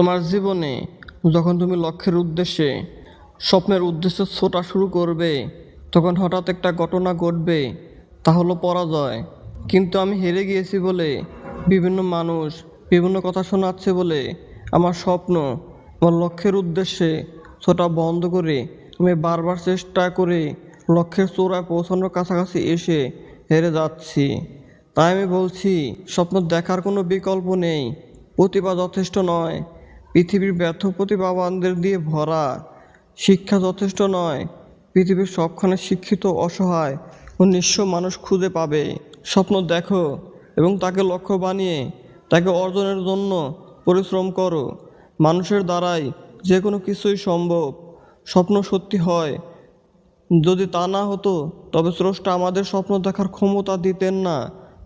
তোমার জীবনে যখন তুমি লক্ষ্যের উদ্দেশ্যে স্বপ্নের উদ্দেশ্যে ছোটা শুরু করবে, তখন হঠাৎ একটা ঘটনা ঘটবে, তা হলো পরাজয়। কিন্তু আমি হেরে গিয়েছি বলে বিভিন্ন মানুষ বিভিন্ন কথা শোনাচ্ছে বলে আমার স্বপ্ন, আমার লক্ষ্যের উদ্দেশ্যে ছোটা বন্ধ করে আমি বারবার চেষ্টা করে লক্ষ্যের চূড়ায় পৌঁছানোর কাছাকাছি এসে হেরে যাচ্ছি। তাই আমি বলছি, স্বপ্ন দেখার কোনো বিকল্প নেই, প্রতিভা যথেষ্ট নয়, পৃথিবীর ব্যর্থ প্রতিভাবানদের দিয়ে ভরা। শিক্ষা যথেষ্ট নয়, পৃথিবীর সবখানে শিক্ষিত অসহায় ও নিঃস্ব মানুষ খুঁজে পাবে। স্বপ্ন দেখো এবং তাকে লক্ষ্য বানিয়ে তাকে অর্জনের জন্য পরিশ্রম করো। মানুষের দ্বারাই যে কোনো কিছুই সম্ভব। স্বপ্ন সত্যি হয়। যদি তা না হতো তবে স্রষ্টা আমাদের স্বপ্ন দেখার ক্ষমতা দিতেন না।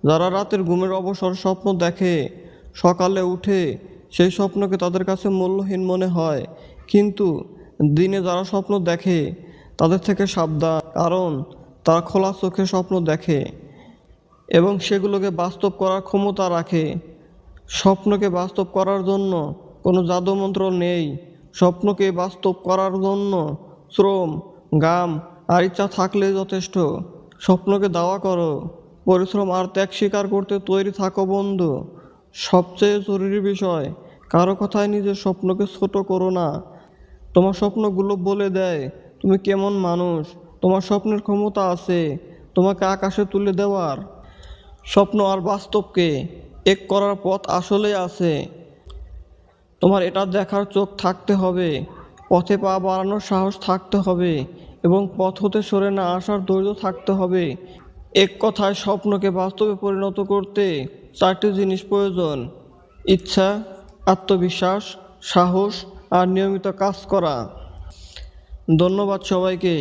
যারা রাতের ঘুমের অবসর স্বপ্ন দেখে, সকালে উঠে সেই স্বপ্নকে তাদের কাছে মূল্যহীন মনে হয়। কিন্তু দিনে যারা স্বপ্ন দেখে তাদের থেকে সাবধান, কারণ তারা খোলা চোখে স্বপ্ন দেখে এবং সেগুলোকে বাস্তব করার ক্ষমতা রাখে। স্বপ্নকে বাস্তব করার জন্য কোনো জাদুমন্ত্র নেই। স্বপ্নকে বাস্তব করার জন্য শ্রম, ঘাম আর ইচ্ছা থাকলেই যথেষ্ট। স্বপ্নকে দাওয়া করো, পরিশ্রম আর ত্যাগ স্বীকার করতে তৈরি থাকো বন্ধু। সবচেয়ে জরুরি বিষয়, কারো কথায় নিজের স্বপ্নকে ছোট করো না। তোমার স্বপ্নগুলো বলে দেয় তুমি কেমন মানুষ। তোমার স্বপ্নের ক্ষমতা আছে তোমাকে আকাশে তুলে দেওয়ার। স্বপ্ন আর বাস্তবকে এক করার পথ আসলেই আছে। তোমার এটা দেখার চোখ থাকতে হবে, পথে পা বাড়ানোর সাহস থাকতে হবে এবং পথ হতে সরে না আসার ধৈর্য থাকতে হবে। এক কথায়, স্বপ্নকে বাস্তবে পরিণত করতে 4টি জিনিস প্রয়োজন: ইচ্ছা, আত্মবিশ্বাস, সাহস আর নিয়মিত কাজ করা। ধন্যবাদ সবাইকে।